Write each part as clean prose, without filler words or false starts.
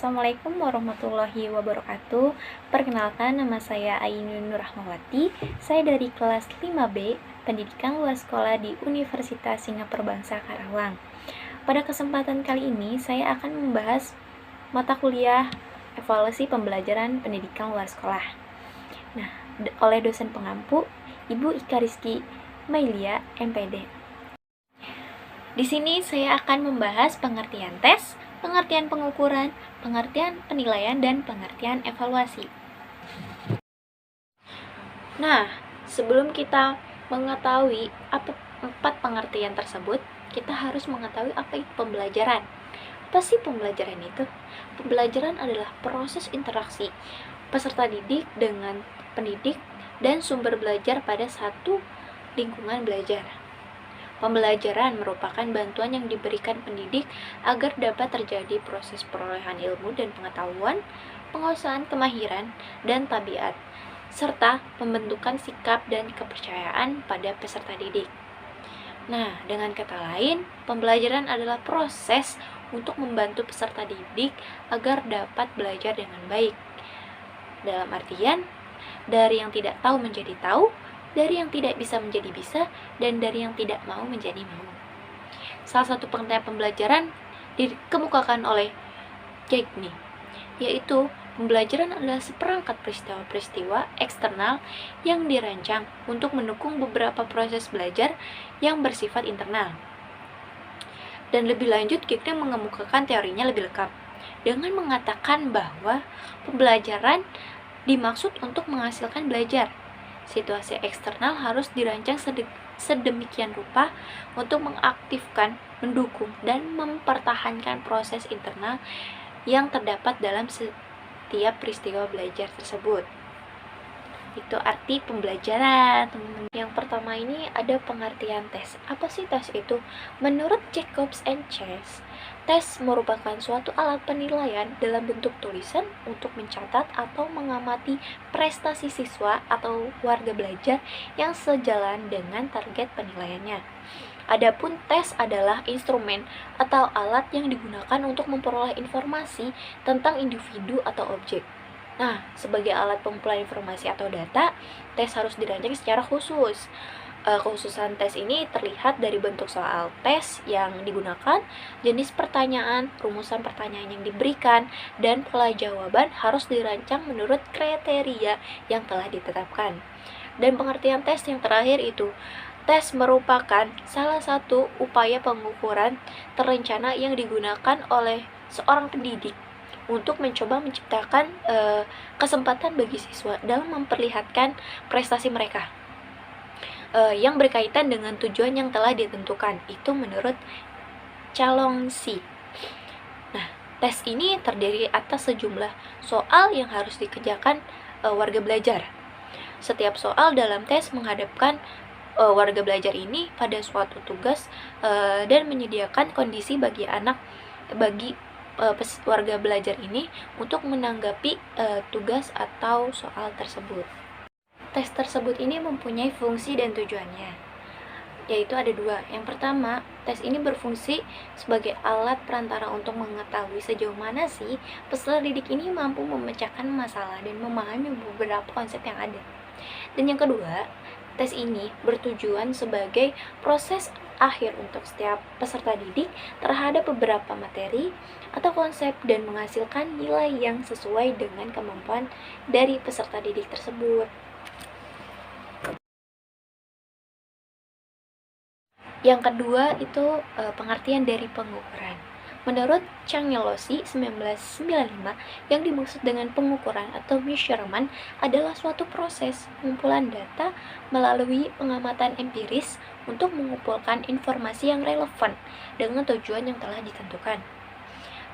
Assalamualaikum warahmatullahi wabarakatuh. Perkenalkan, nama saya Ainun Nurrahmawati. Saya dari kelas 5B, Pendidikan Luar Sekolah di Universitas Singapura Bangsa Karawang. Pada kesempatan kali ini, saya akan membahas mata kuliah evaluasi pembelajaran pendidikan luar sekolah. Nah, oleh dosen pengampu, Ibu Ika Rizky Mailia, MPD. Di sini saya akan membahas pengertian tes, pengertian pengukuran, pengertian penilaian, dan pengertian evaluasi. Nah, sebelum kita mengetahui apa 4 pengertian tersebut, kita harus mengetahui apa itu pembelajaran. Apa sih pembelajaran itu? Pembelajaran adalah proses interaksi peserta didik dengan pendidik dan sumber belajar pada satu lingkungan belajar. Pembelajaran merupakan bantuan yang diberikan pendidik agar dapat terjadi proses perolehan ilmu dan pengetahuan, penguasaan kemahiran dan tabiat, serta pembentukan sikap dan kepercayaan pada peserta didik. Nah, dengan kata lain, pembelajaran adalah proses untuk membantu peserta didik agar dapat belajar dengan baik. Dalam artian, dari yang tidak tahu menjadi tahu, dari yang tidak bisa menjadi bisa, dan dari yang tidak mau menjadi mau. Salah satu pengertian pembelajaran dikemukakan oleh Jackney, yaitu pembelajaran adalah seperangkat peristiwa-peristiwa eksternal yang dirancang untuk mendukung beberapa proses belajar yang bersifat internal. Dan lebih lanjut, Jackney mengemukakan teorinya lebih lengkap dengan mengatakan bahwa pembelajaran dimaksud untuk menghasilkan belajar. Situasi eksternal harus dirancang sedemikian rupa untuk mengaktifkan, mendukung, dan mempertahankan proses internal yang terdapat dalam setiap peristiwa belajar tersebut. Itu arti pembelajaran, teman-teman. Yang pertama ini ada pengertian tes. Apa sih tes itu? Menurut Jacobs and Chase, tes merupakan suatu alat penilaian dalam bentuk tulisan untuk mencatat atau mengamati prestasi siswa atau warga belajar yang sejalan dengan target penilaiannya. Adapun tes adalah instrumen atau alat yang digunakan untuk memperoleh informasi tentang individu atau objek. Nah, sebagai alat pengumpulan informasi atau data, tes harus dirancang secara khusus. Kekhususan tes ini terlihat dari bentuk soal tes yang digunakan, jenis pertanyaan, rumusan pertanyaan yang diberikan, dan pola jawaban harus dirancang menurut kriteria yang telah ditetapkan. Dan pengertian tes yang terakhir itu, tes merupakan salah satu upaya pengukuran terencana yang digunakan oleh seorang pendidik untuk mencoba menciptakan kesempatan bagi siswa dalam memperlihatkan prestasi mereka yang berkaitan dengan tujuan yang telah ditentukan. Itu menurut Calongsi. Nah, tes ini terdiri atas sejumlah soal yang harus dikerjakan warga belajar. Setiap soal dalam tes menghadapkan warga belajar ini pada suatu tugas dan menyediakan kondisi bagi warga belajar ini untuk menanggapi tugas atau soal tersebut. Tes tersebut ini mempunyai fungsi dan tujuannya, yaitu ada 2. Yang pertama, tes ini berfungsi sebagai alat perantara untuk mengetahui sejauh mana sih peserta didik ini mampu memecahkan masalah dan memahami beberapa konsep yang ada. Dan yang kedua, tes ini bertujuan sebagai proses akhir untuk setiap peserta didik terhadap beberapa materi atau konsep dan menghasilkan nilai yang sesuai dengan kemampuan dari peserta didik tersebut. Yang kedua itu pengertian dari pengukuran. Menurut Chang Yelosi 1995, yang dimaksud dengan pengukuran atau measurement adalah suatu proses pengumpulan data melalui pengamatan empiris untuk mengumpulkan informasi yang relevan dengan tujuan yang telah ditentukan.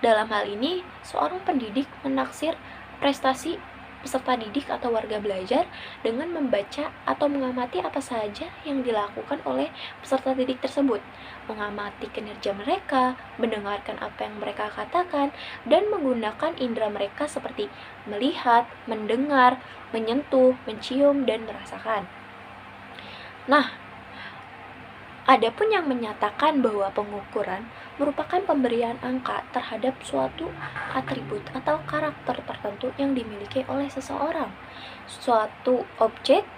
Dalam hal ini, seorang pendidik menaksir prestasi peserta didik atau warga belajar dengan membaca atau mengamati apa saja yang dilakukan oleh peserta didik tersebut, mengamati kinerja mereka, mendengarkan apa yang mereka katakan, dan menggunakan indera mereka seperti melihat, mendengar, menyentuh, mencium, dan merasakan. Nah, ada pun yang menyatakan bahwa pengukuran merupakan pemberian angka terhadap suatu atribut atau karakter tertentu yang dimiliki oleh seseorang, suatu objek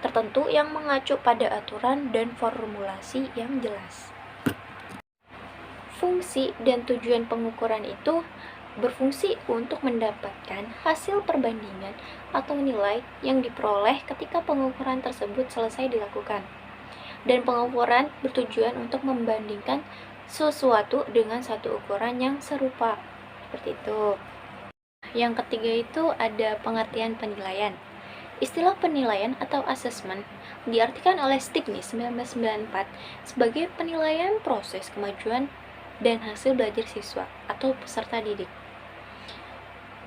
tertentu yang mengacu pada aturan dan formulasi yang jelas. Fungsi dan tujuan pengukuran itu berfungsi untuk mendapatkan hasil perbandingan atau nilai yang diperoleh ketika pengukuran tersebut selesai dilakukan. Dan pengukuran bertujuan untuk membandingkan sesuatu dengan satu ukuran yang serupa. Seperti itu. Yang ketiga itu ada pengertian penilaian. Istilah penilaian atau assessment diartikan oleh Stiglitz 1994 sebagai penilaian proses kemajuan dan hasil belajar siswa atau peserta didik.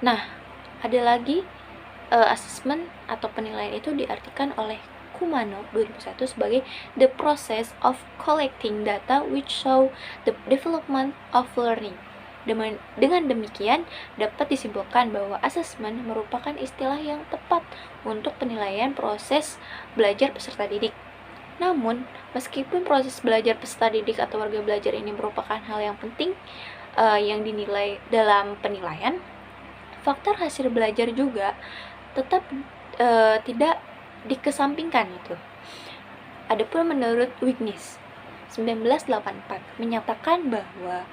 Nah, ada lagi assessment atau penilaian itu diartikan oleh Kumano 2001 sebagai the process of collecting data which show the development of learning. Dengan demikian, dapat disimpulkan bahwa asesmen merupakan istilah yang tepat untuk penilaian proses belajar peserta didik. Namun, meskipun proses belajar peserta didik atau warga belajar ini merupakan hal yang penting yang dinilai dalam penilaian, faktor hasil belajar juga tetap tidak dikesampingkan itu. Adapun menurut Wignis 1984 menyatakan bahwa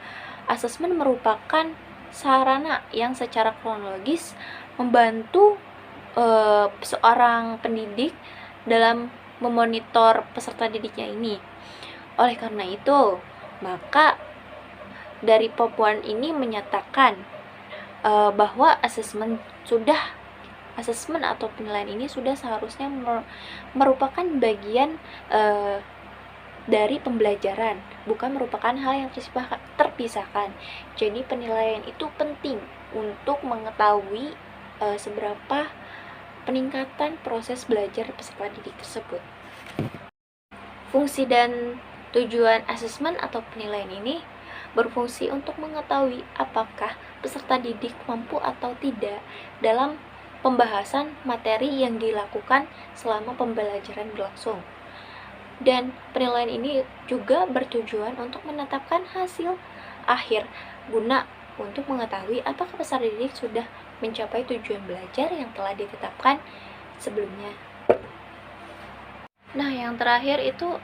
asesmen merupakan sarana yang secara kronologis membantu seorang pendidik dalam memonitor peserta didiknya ini. Oleh karena itu, maka dari Papuan ini menyatakan bahwa asesmen atau penilaian ini sudah seharusnya merupakan bagian dari pembelajaran, bukan merupakan hal yang terpisahkan. Jadi penilaian itu penting untuk mengetahui seberapa peningkatan proses belajar peserta didik tersebut. Fungsi dan tujuan asesmen atau penilaian ini berfungsi untuk mengetahui apakah peserta didik mampu atau tidak dalam pembahasan materi yang dilakukan selama pembelajaran berlangsung. Dan penilaian ini juga bertujuan untuk menetapkan hasil akhir guna untuk mengetahui apakah peserta didik sudah mencapai tujuan belajar yang telah ditetapkan sebelumnya. Nah, yang terakhir itu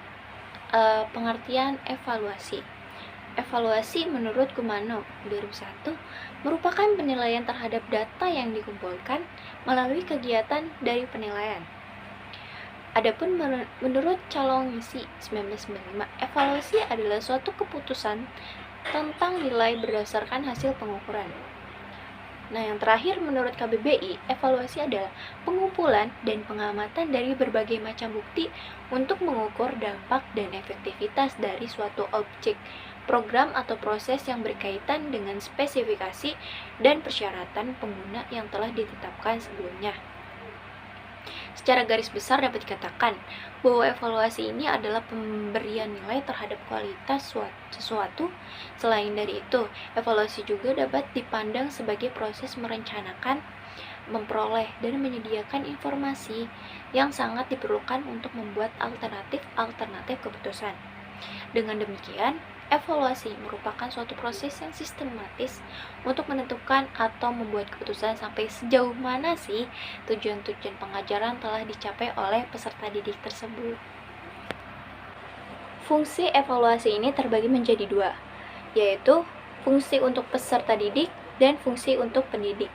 pengertian evaluasi. Evaluasi menurut Kumano 2001 merupakan penilaian terhadap data yang dikumpulkan melalui kegiatan dari penilaian. Adapun menurut Calongisi 1995, evaluasi adalah suatu keputusan tentang nilai berdasarkan hasil pengukuran. Nah, yang terakhir menurut KBBI, evaluasi adalah pengumpulan dan pengamatan dari berbagai macam bukti untuk mengukur dampak dan efektivitas dari suatu objek, program atau proses yang berkaitan dengan spesifikasi dan persyaratan pengguna yang telah ditetapkan sebelumnya. Secara garis besar dapat dikatakan bahwa evaluasi ini adalah pemberian nilai terhadap kualitas sesuatu. Selain dari itu, evaluasi juga dapat dipandang sebagai proses merencanakan, memperoleh, dan menyediakan informasi yang sangat diperlukan untuk membuat alternatif keputusan. Dengan demikian, evaluasi merupakan suatu proses yang sistematis untuk menentukan atau membuat keputusan sampai sejauh mana sih tujuan-tujuan pengajaran telah dicapai oleh peserta didik tersebut. Fungsi evaluasi ini terbagi menjadi dua, yaitu fungsi untuk peserta didik dan fungsi untuk pendidik.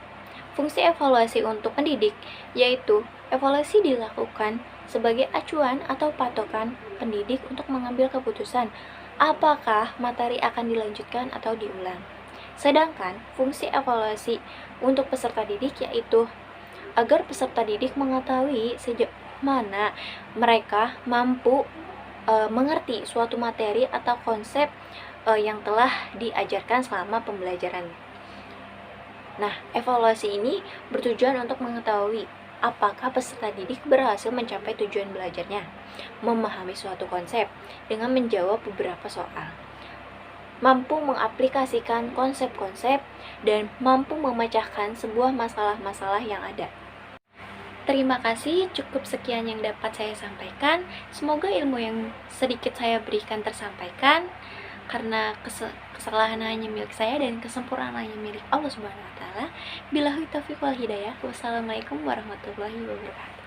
Fungsi evaluasi untuk pendidik yaitu evaluasi dilakukan sebagai acuan atau patokan pendidik untuk mengambil keputusan apakah materi akan dilanjutkan atau diulang. Sedangkan fungsi evaluasi untuk peserta didik yaitu agar peserta didik mengetahui sejauh mana mereka mampu mengerti suatu materi atau konsep yang telah diajarkan selama pembelajaran. Nah, evaluasi ini bertujuan untuk mengetahui apakah peserta didik berhasil mencapai tujuan belajarnya, memahami suatu konsep dengan menjawab beberapa soal, mampu mengaplikasikan konsep-konsep, dan mampu memecahkan sebuah masalah-masalah yang ada. Terima kasih, cukup sekian yang dapat saya sampaikan. Semoga ilmu yang sedikit saya berikan tersampaikan. karena kesalahan hanya milik saya dan kesempurnaan hanya milik Allah Subhanahu wa taala. Billahi taufiq wal hidayah. Wassalamualaikum warahmatullahi wabarakatuh.